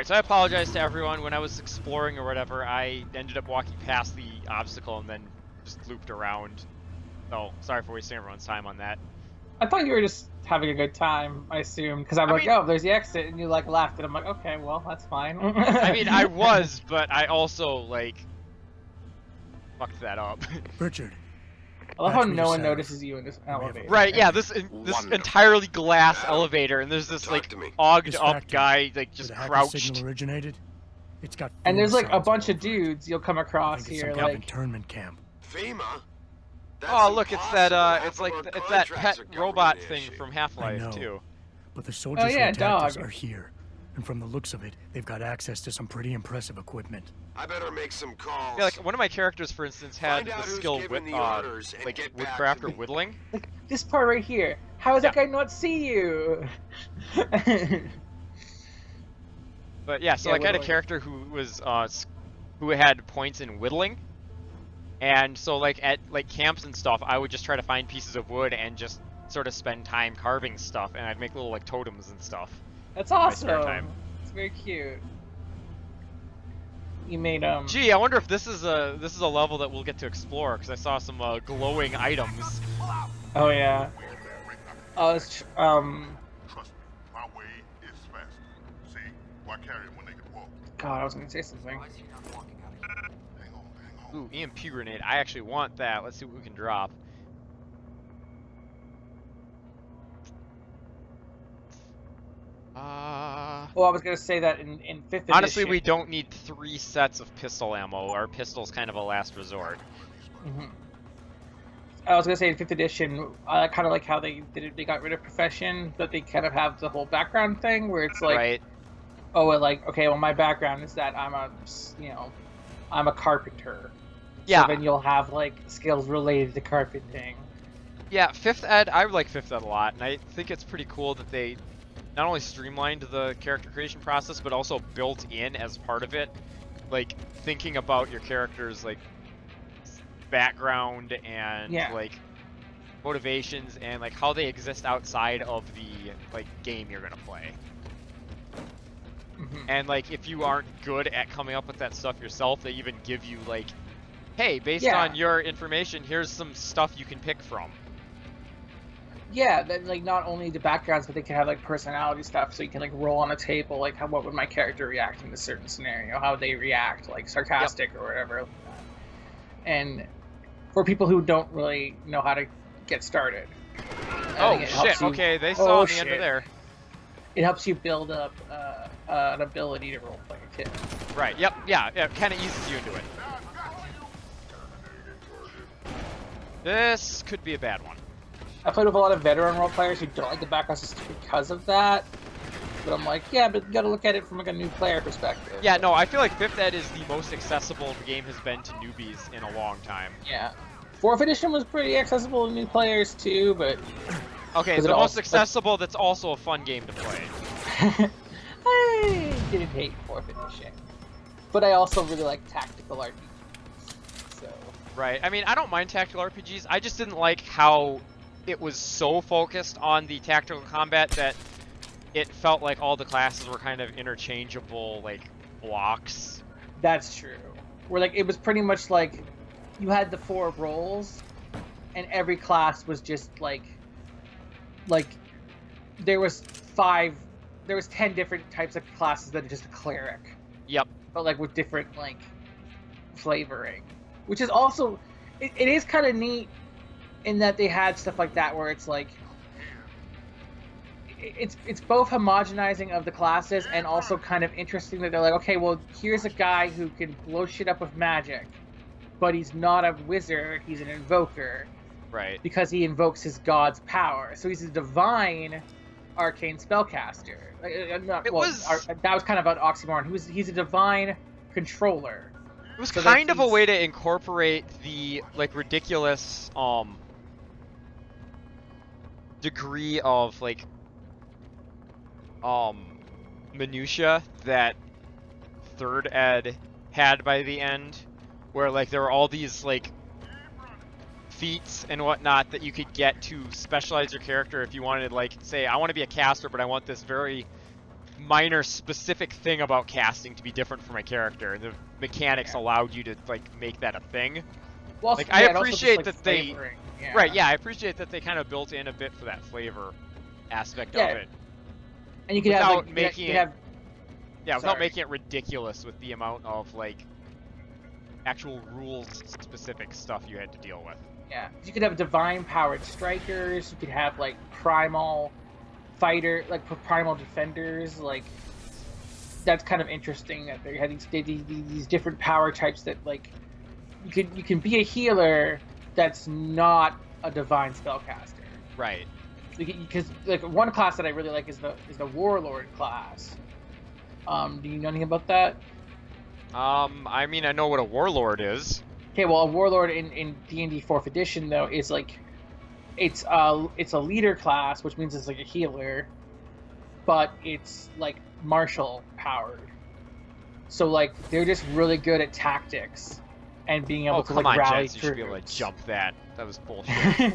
Alright, so I apologize to everyone. When I was exploring or whatever, I ended up walking past the obstacle and then just looped around. So, sorry for wasting everyone's time on that. I thought you were just having a good time, I assumed, because I'm like, oh, there's the exit, and you like laughed, and I'm like, okay, well, that's fine. I mean, I was, but I also, like, fucked that up. Richard. I love how no one notices you in this elevator. Right, yeah, this entirely glass elevator, and there's this, like, ogged up guy, like, just crouched. Signal originated. It's got and there's, like, a bunch of dudes you'll come across here, like... internment camp. FEMA? Oh, look, it's that, it's that pet robot thing from Half-Life, too. But the soldiers who attacked us are here. And from the looks of it, they've got access to some pretty impressive equipment. I better make some calls. Yeah, like, one of my characters, for instance, had the skill like, woodcraft or whittling. Like, this part right here. How does that guy not see you? But yeah, so like, I had a character who was, who had points in whittling. And so, like, at, like, camps and stuff, I would just try to find pieces of wood and just sort of spend time carving stuff, and I'd make little, like, totems and stuff. That's awesome. It's very cute. You made Gee, I wonder if this is a level that we'll get to explore, because I saw some glowing items. Oh yeah. Trust me, my way is faster. See, why carry it when they can walk? God, I was gonna say something. Hang on. Ooh, EMP grenade. I actually want that. Let's see what we can drop. Well, I was gonna say that in 5th edition. Honestly, we don't need 3 sets of pistol ammo. Our pistol's kind of a last resort. I was gonna say in 5th edition, I kind of like how they did it. They got rid of profession, but they kind of have the whole background thing where it's like, oh, well, like, okay, well, my background is that I'm a carpenter. Yeah. So then you'll have like skills related to carpenting. Yeah, 5th ed. I like 5th ed a lot, and I think it's pretty cool that they not only streamlined the character creation process, but also built in as part of it, like thinking about your character's like background and like motivations and like how they exist outside of the like game you're gonna play. And like if you aren't good at coming up with that stuff yourself, they even give you like, hey, based on your information, here's some stuff you can pick from. Yeah, that, like not only the backgrounds, but they can have like personality stuff, so you can like roll on a table, like what would my character react in a certain scenario, how would they react, like sarcastic or whatever. And for people who don't really know how to get started. Oh shit! Okay, they saw the end of there. It helps you build up an ability to roleplay too. Right. Yep. Yeah. It kind of eases you into it. This could be a bad one. I played with a lot of veteran role players who don't like the background system because of that. But I'm like, yeah, but you gotta look at it from like a new player perspective. Yeah, no, I feel like 5th ed is the most accessible the game has been to newbies in a long time. Yeah. 4th edition was pretty accessible to new players too, but... Okay, the most accessible that's also a fun game to play. I didn't hate 4th edition. But I also really like tactical RPGs, so... Right, I mean, I don't mind tactical RPGs, I just didn't like how it was so focused on the tactical combat that it felt like all the classes were kind of interchangeable, like, blocks. That's true. Where, like, it was pretty much like, you had the 4 roles, and every class was just, like, there was 10 different types of classes that are just a cleric. Yep. But, like, with different, like, flavoring. Which is also, it is kind of neat in that they had stuff like that where it's like, it's both homogenizing of the classes and also kind of interesting that they're like, okay, well, here's a guy who can blow shit up with magic, but he's not a wizard, he's an invoker. Right. Because he invokes his god's power. So he's a divine arcane spellcaster. That was kind of an oxymoron. He's a divine controller. It was kind of a way to incorporate the, like, ridiculous, degree of, like, minutia that 3rd ed had by the end, where, like, there were all these, like, feats and whatnot that you could get to specialize your character if you wanted, like, say, I want to be a caster, but I want this very minor specific thing about casting to be different for my character, and the mechanics allowed you to like make that a thing. Well, like yeah, I and also appreciate just, like, that they flavoring. Yeah. right, yeah, I appreciate that they kind of built in a bit for that flavor aspect of it. And you could without have like, making you it, could have, without sorry. making it ridiculous with the amount of like actual rules specific stuff you had to deal with. Yeah, you could have divine powered strikers. You could have like primal fighter, like primal defenders. Like that's kind of interesting that they had these different power types that like you can be a healer that's not a divine spellcaster. Right. Because like one class that I really like is the warlord class. Do you know anything about that? I mean, I know what a warlord is. Okay, well, a warlord in D&D 4th edition though is like it's a leader class, which means it's like a healer, but it's like martial powered. So like they're just really good at tactics and being able to like rally Jets, you should be able to troops. jump that. That was bullshit.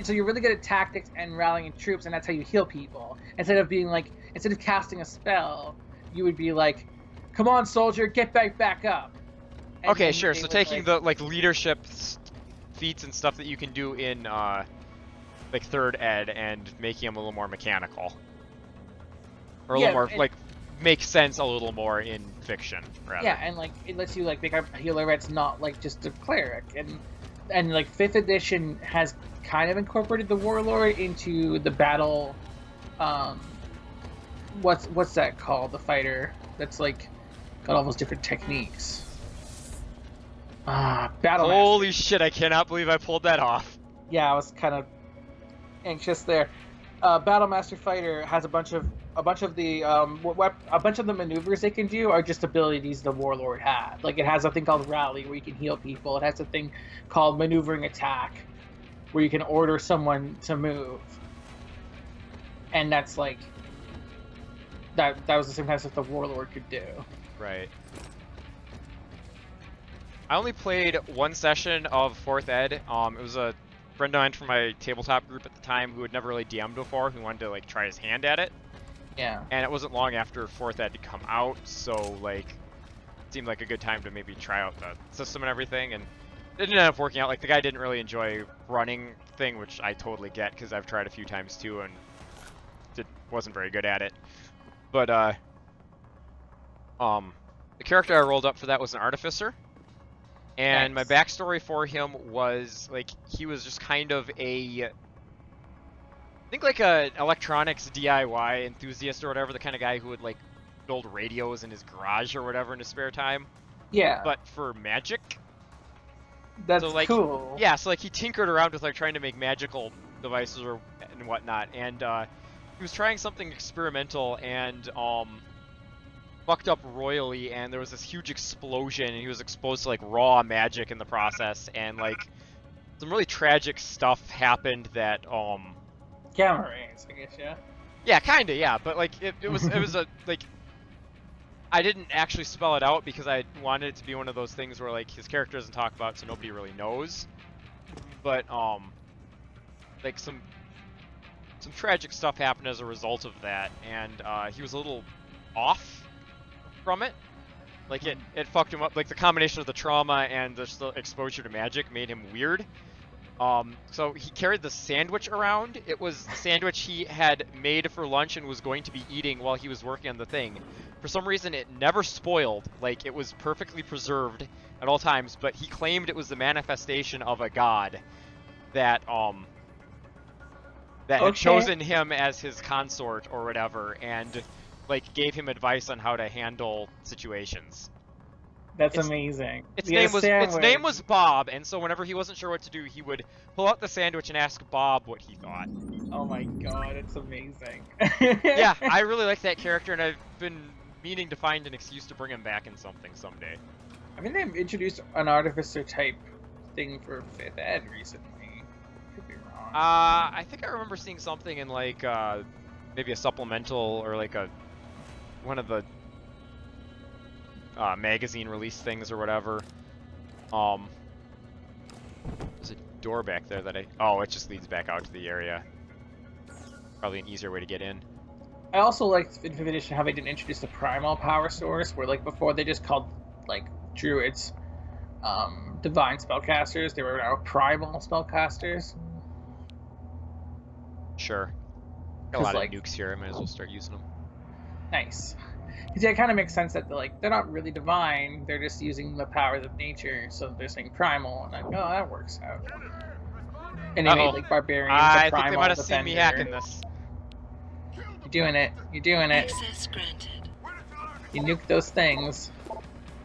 So you're really good at tactics and rallying troops, and that's how you heal people. Instead of casting a spell, you would be like, "Come on, soldier, get back up." And Okay, then sure. they So would, taking the like leadership feats and stuff that you can do in like 3rd ed and making them a little more mechanical, or a little more like make sense a little more in fiction. Rather. Yeah, and like it lets you like make a healer that's not like just a cleric, and like 5th edition has kind of incorporated the warlord into the battle. What's that called? The fighter that's like got all those different techniques. Battle. Holy shit! I cannot believe I pulled that off. Yeah, I was kind of anxious there. Battlemaster Fighter has a bunch of the a bunch of the maneuvers they can do are just abilities the warlord had. Like it has a thing called rally where you can heal people. It has a thing called maneuvering attack where you can order someone to move. And that's like that was the same kind of stuff the warlord could do. Right. I only played one session of 4th ed. It was a friend of mine from my tabletop group at the time who had never really DM'd before, who wanted to like try his hand at it. Yeah. And it wasn't long after 4th ed to come out, so like it seemed like a good time to maybe try out the system and everything, and it didn't end up working out. Like the guy didn't really enjoy running thing, which I totally get because I've tried a few times too and wasn't very good at it. But the character I rolled up for that was an artificer. And Nice. my backstory for him was, like, he was just kind of I think like a electronics DIY enthusiast or whatever, the kind of guy who would, like, build radios in his garage or whatever in his spare time. Yeah. But for magic. That's So, like, cool. Yeah, so, like, he tinkered around with, like, trying to make magical devices and whatnot. And, he was trying something experimental and, fucked up royally, and there was this huge explosion, and he was exposed to like raw magic in the process, and like some really tragic stuff happened that Gamma rays, I guess, yeah. yeah, kinda, yeah, but like it was a like I didn't actually spell it out because I wanted it to be one of those things where like his character doesn't talk about it, so nobody really knows, but like some tragic stuff happened as a result of that, and he was a little off from it. Like it fucked him up. Like the combination of the trauma and the exposure to magic made him weird. So he carried the sandwich around. It was the sandwich he had made for lunch and was going to be eating while he was working on the thing. For some reason it never spoiled. Like it was perfectly preserved at all times, but he claimed it was the manifestation of a god that had chosen him as his consort or whatever, and like gave him advice on how to handle situations. That's amazing. Its name was Bob, and so whenever he wasn't sure what to do, he would pull out the sandwich and ask Bob what he thought. Oh my god, it's amazing. Yeah, I really like that character, and I've been meaning to find an excuse to bring him back in something someday. I mean, they've introduced an artificer type thing for 5th ed recently. Could be wrong. I think I remember seeing something in like maybe a supplemental or like one of the magazine release things or whatever. There's a door back there that oh, it just leads back out to the area. Probably an easier way to get in. I also liked in 5th edition how they didn't introduce the primal power source, where like before they just called like druids divine spellcasters. They were now primal spellcasters. Sure. Got a lot like, of nukes here. I might as well start using them. Nice. Because yeah, it kind of makes sense that they're not really divine. They're just using the powers of nature, so they're saying primal, and like, oh, that works out. And they made like barbarians a primal I think they might have defender. seen me hacking this. You're doing it. You're doing it. Access granted. You nuked those things.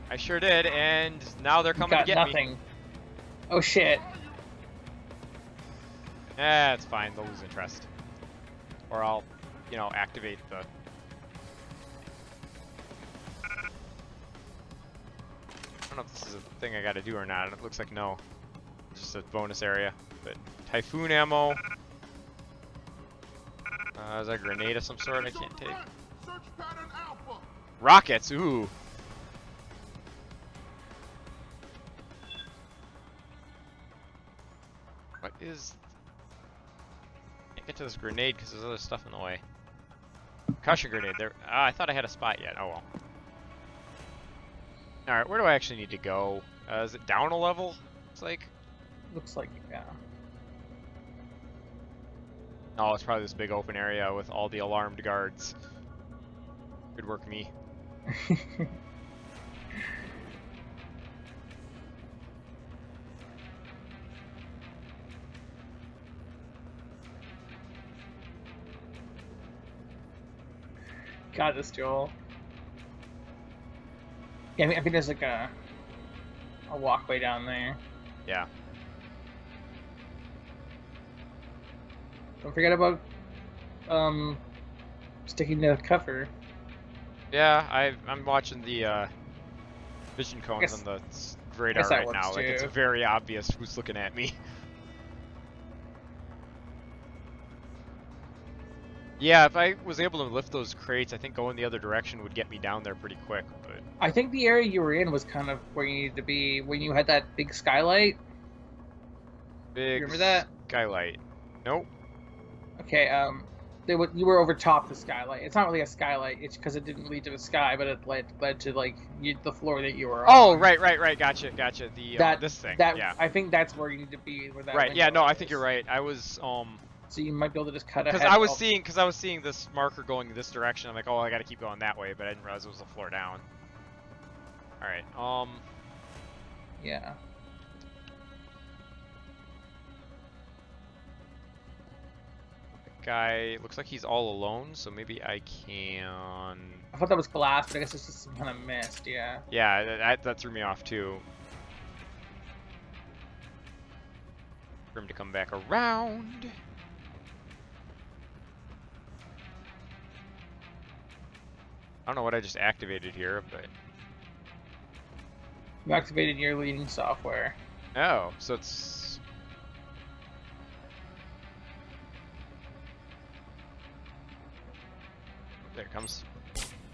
I sure did, and now they're coming to get nothing. me. Oh shit. It's fine. They'll lose interest. Or I'll, you know, activate the... I don't know if this is a thing I gotta do or not. It looks like no. It's just a bonus area. But Typhoon ammo. Is that a grenade of some sort I can't take? Rockets, ooh. What is... Can't get to this grenade because there's other stuff in the way. Concussion grenade, there. I thought I had a spot yet, oh well. Alright, where do I actually need to go? Is it down a level? Looks like, yeah. Oh, it's probably this big open area with all the alarmed guards. Good work, me. Got this, Joel. Yeah, I think there's like a walkway down there. Yeah. Don't forget about sticking to the cover. Yeah, I'm watching the vision cones on the radar right now. Like it's very obvious who's looking at me. Yeah, if I was able to lift those crates, I think going the other direction would get me down there pretty quick. But I think the area you were in was kind of where you needed to be when you had that big skylight. Big remember that? Skylight. Nope. Okay, you were over top the skylight. It's not really a skylight, it's because it didn't lead to the sky, but it led to like the floor that you were on. Oh, right. Gotcha. The this thing. Yeah. I think that's where you need to be. Where that right. Yeah. No, I think you're right. I was So you might be able to just cut ahead. Because I was seeing this marker going this direction. I'm like, oh, I got to keep going that way, but I didn't realize it was the floor down. All right. Yeah. Guy looks like he's all alone, so maybe I can... I thought that was glass, but I guess it's just some kind of mist, yeah. Yeah, that threw me off too. For him to come back around. I don't know what I just activated here, but... You activated your leading software. Oh, so it's... There it comes.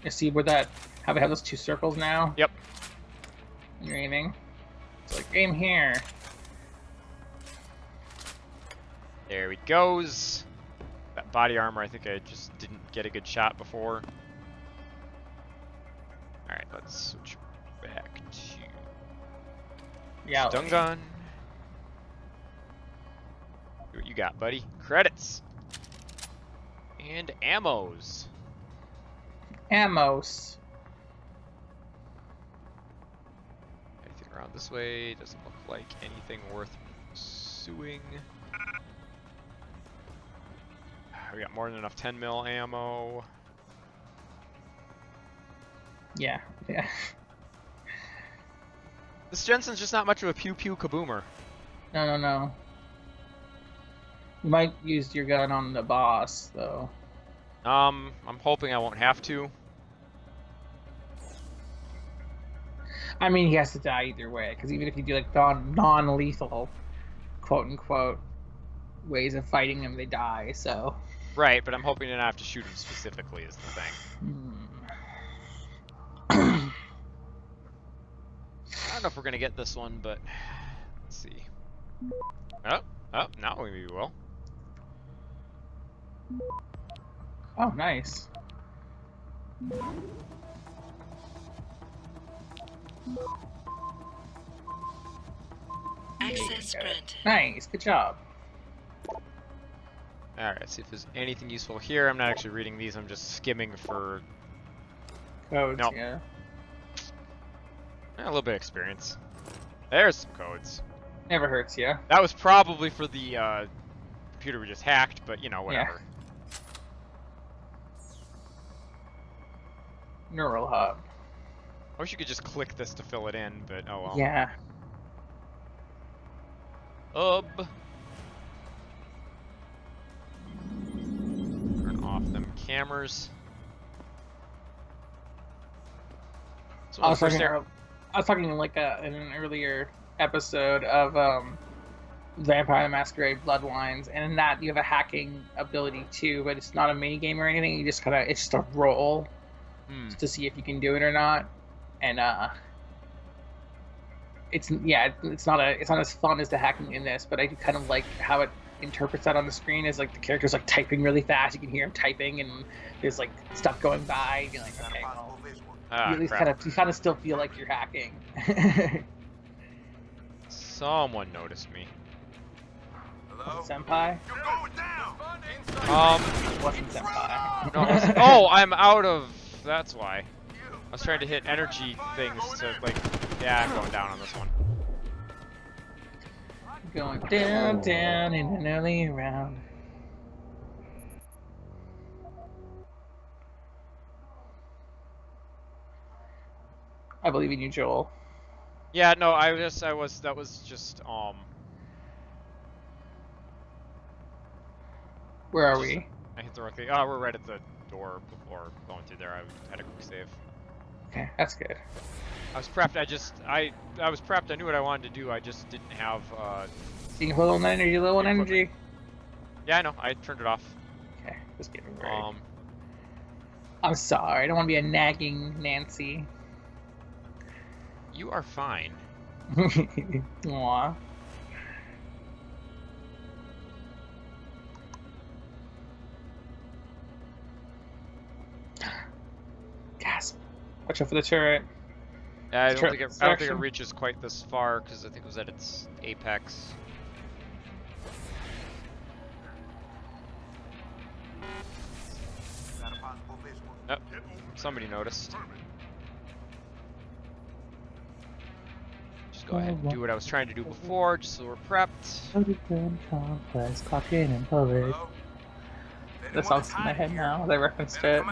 You see where that... How they have those two circles now? Yep. You're aiming. It's like, aim here. There he goes. That body armor, I think I just didn't get a good shot before. Alright, let's switch back to stun gun. See what you got, buddy. Credits. And ammos. Ammos. Anything around this way? Doesn't look like anything worth pursuing. We got more than enough 10 mil ammo. Yeah. This Jensen's just not much of a pew pew kaboomer. No. You might use your gun on the boss, though. I'm hoping I won't have to. I mean, he has to die either way, because even if you do like non-lethal, quote-unquote, ways of fighting him, they die, so... Right, but I'm hoping to not have to shoot him specifically is the thing. I don't know if we're going to get this one, but... Let's see. Oh, now we maybe will. Oh, nice. Access granted. Nice, good job. Alright, see if there's anything useful here. I'm not actually reading these, I'm just skimming for Codes, Nope. yeah. a little bit of experience. There's some codes. Never hurts you. That was probably for the computer we just hacked, but you know, whatever. Neural hub. I wish you could just click this to fill it in, but oh well. Yeah. Turn off them cameras. So I was first talking like in an earlier episode of Vampire the Masquerade Bloodlines, and in that you have a hacking ability too, but it's not a mini game or anything. You just it's just a roll to see if you can do it or not, and it's not as fun as the hacking in this, but I do kind of like how it interprets that on the screen. Is like the character's like typing really fast. You can hear him typing, and there's like stuff going by. And you're like, okay, well, you at least kind of still feel like you're hacking. Someone noticed me. Hello? Senpai? You're going down! It wasn't Senpai. No, oh, I'm out of. That's why. I was trying to hit energy things to like. Yeah, I'm going down on this one. Going down, down in an early round. I believe in you, Joel. Yeah, no, that was just Where are we? I hit the wrong thing. Oh, we're right at the door before going through there. I had a quick save. Okay, that's good. I was prepped. I was prepped. I knew what I wanted to do. I just didn't have. Seeing low on energy, low on energy. Yeah, I know. I turned it off. Okay, just give it a break. I'm sorry. I don't want to be a nagging Nancy. You are fine. Aww. Gasp. Watch out for the turret. Yeah, I don't think it reaches quite this far because I think it was at its apex. Yep. Somebody noticed. Just go ahead and do what I was trying to do before, just so we're prepped. This song's in my head now. They referenced it.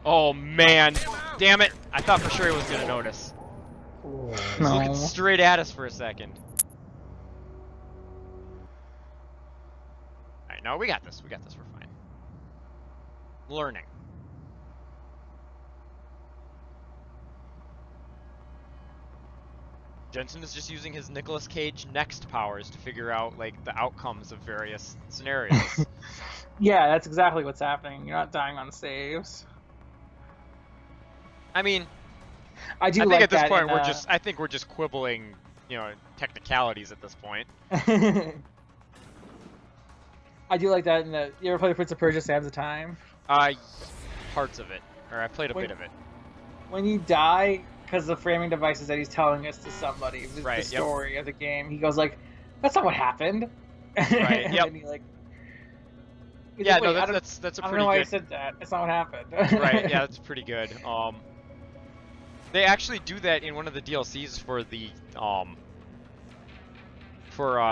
Oh man, damn it! I thought for sure he was gonna notice. He was looking straight at us for a second. Alright, no, we got this. We got this. We're fine. Learning. Jensen is just using his Nicolas Cage Next powers to figure out like the outcomes of various scenarios. Yeah, that's exactly what's happening. You're not dying on saves. I mean, I think at this point I think we're just quibbling, you know, technicalities at this point. I do like that in the. You ever play Prince of Persia: Sands of Time? Parts of it, or I played a bit of it. When you die, because the framing devices that he's telling us to somebody, right, the story of the game, he goes like, "That's not what happened." Right. Yep. And he like. Yeah, like, no, that's a pretty good. I don't know why I said that. That's not what happened. Right. Yeah, that's pretty good. They actually do that in one of the DLCs for the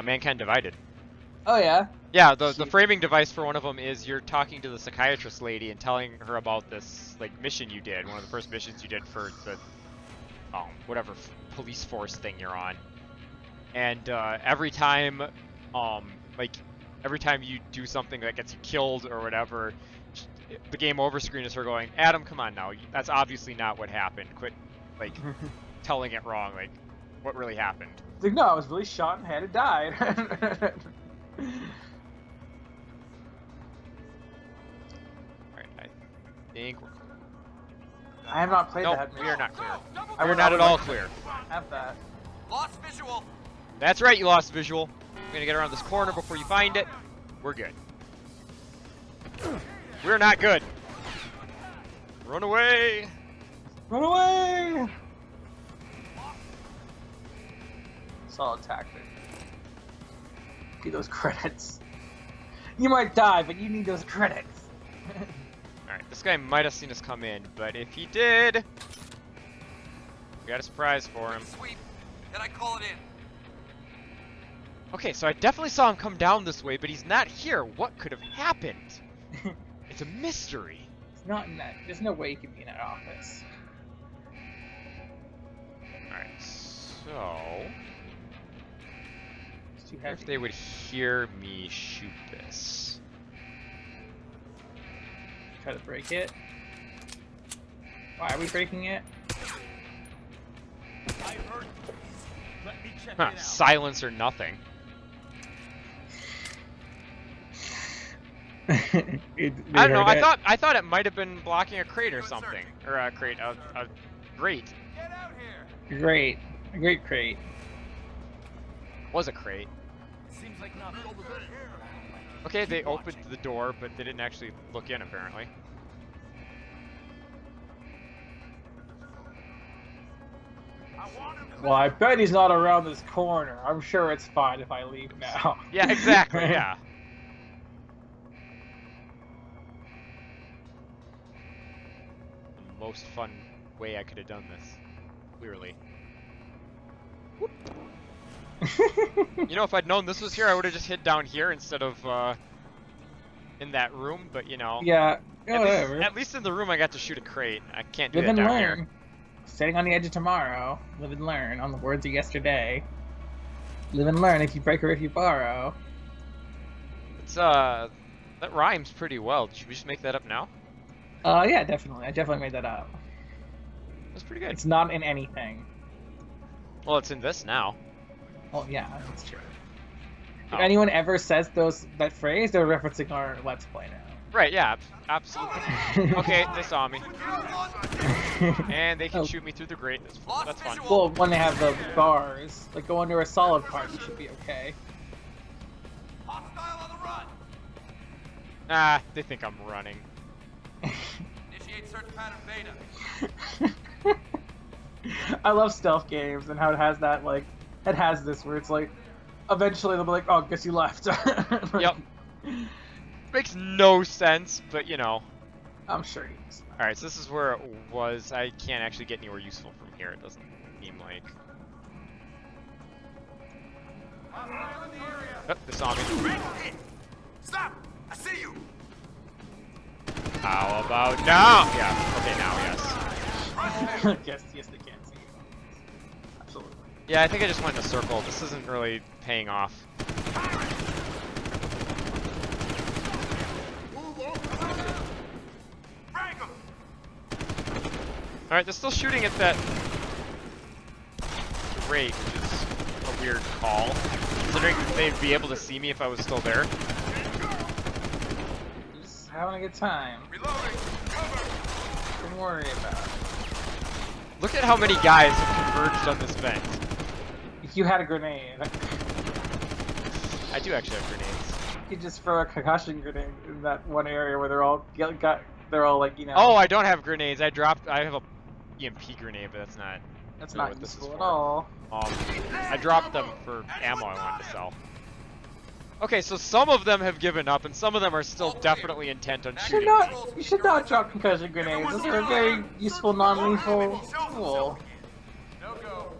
Mankind Divided. Oh yeah. Yeah, the framing device for one of them is you're talking to the psychiatrist lady and telling her about this like mission you did, one of the first missions you did for the whatever police force thing you're on. And every time every time you do something that gets you killed or whatever, the game over screen is her going, "Adam, come on now. That's obviously not what happened. Quit like telling it wrong. Like what really happened." Like, no, I was really shot in the head and died. Alright, I think we're clear. I have not played that. No, we are not clear. I We're not at all clear. Have that. Lost visual. That's right, you lost visual. We're gonna get around this corner before you find it. We're good. We're not good. Run away. Run away! Solid tactic. Get those credits. You might die, but you need those credits. Alright, this guy might have seen us come in, but if he did, we got a surprise for him. Sweep, then I call it in. Okay, so I definitely saw him come down this way, but he's not here. What could have happened? It's a mystery. It's not in that. There's no way he could be in that office. Alright, so... It's too I wonder heavy. if they would hear me shoot this. Try to break it. Why are we breaking it? Huh, silence or nothing. I don't know. I thought it might have been blocking a crate or something, or a crate, a grate. Get out here. Great, a great crate. Was a crate. Seems like not over there. Okay, they opened the door, but they didn't actually look in apparently. Well, I bet he's not around this corner. I'm sure it's fine if I leave now. Yeah, exactly. Yeah. The most fun way I could have done this, clearly. You know, if I'd known this was here, I would have just hid down here instead of in that room. But you know, Yeah, whatever. at least in the room, I got to shoot a crate. I can't do Live that and down learn. here. Standing on the edge of tomorrow. Live and learn. On the words of yesterday. Live and learn. If you break or if you borrow. It's that rhymes pretty well. Should we just make that up now? Yeah, definitely. I definitely made that up. That's pretty good. It's not in anything. Well, it's in this now. Well, yeah, that's true. Oh. If anyone ever says that phrase, they're referencing our Let's Play now. Right, yeah, absolutely. Okay, they saw me. And they can Oh. shoot me through the grate. That's fun. Well, when they have the bars, like go under a solid part, you should be okay. Hostile on the run. Ah, they think I'm running. Initiate search pattern beta. I love stealth games and how it has that, like, it has this where it's like, eventually they'll be like, oh, guess you left. Yep. Makes no sense, but you know. I'm sure he is. Alright, so this is where it was. I can't actually get anywhere useful from here, it doesn't seem like. Oh, they saw me. Stop! I see you. How about now? Yeah, okay, now, yes. yes, they can see you. Absolutely. Yeah, I think I just went in a circle. This isn't really paying off. Alright, they're still shooting at that grate, which is a weird call. Considering that they'd be able to see me if I was still there. Just having a good time. Reloading. Cover. Don't worry about it. Look at how many guys have converged on this vent. If you had a grenade, I do actually have grenades. you could just throw a concussion grenade in that one area where they're all like, you know. Oh, I don't have grenades. I have a EMP grenade, but that's not. That's really not what this is useful at for. all. I dropped them for ammo I wanted to sell. Okay, so some of them have given up, and some of them are still definitely intent on You should shooting. not. You should not drop concussion grenades. Those are a very useful, non-lethal tool. No go.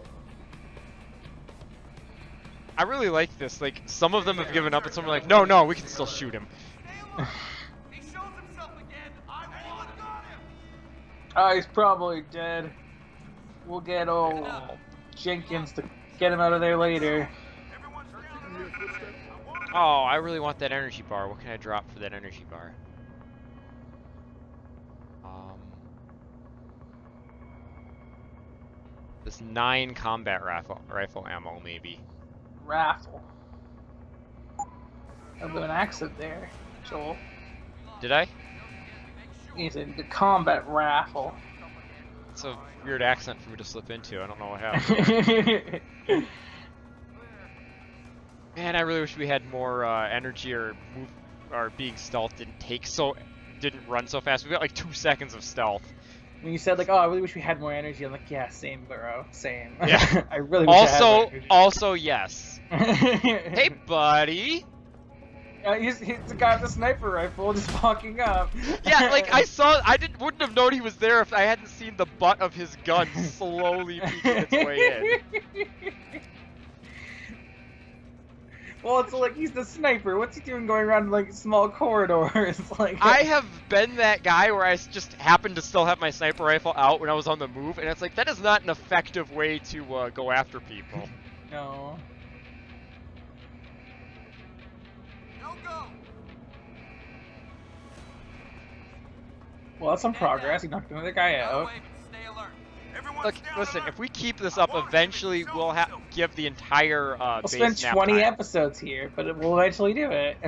I really like this. Like, some of them have given up, and some are like, no, we can still shoot him. He shows himself again. I want him. Oh, he's probably dead. We'll get old Jenkins to get him out of there later. Oh, I really want that energy bar. What can I drop for that energy bar? This 9 combat rifle ammo, maybe. Raffle. I blew an accent there, Joel. Did I? He said the combat raffle. It's a weird accent for me to slip into. I don't know what happened. Man, I really wish we had more energy, or being stealth didn't take so didn't run so fast. We got like 2 seconds of stealth. When you said like, "Oh, I really wish we had more energy," I'm like, "Yeah, same, bro, same." Yeah. I really wish I had more energy. Also, yes. Hey, buddy. He's the guy with the sniper rifle just walking up. Yeah, like wouldn't have known he was there if I hadn't seen the butt of his gun slowly peeking its way in. Well, it's like he's the sniper. What's he doing going around like small corridors? Like I have been that guy where I just happened to still have my sniper rifle out when I was on the move, and it's like that is not an effective way to go after people. No. Well, that's some progress. He knocked another guy out. Look, listen, if we keep this up, eventually we'll give the entire We'll base spend nap 20 time. episodes here, but we'll eventually do it.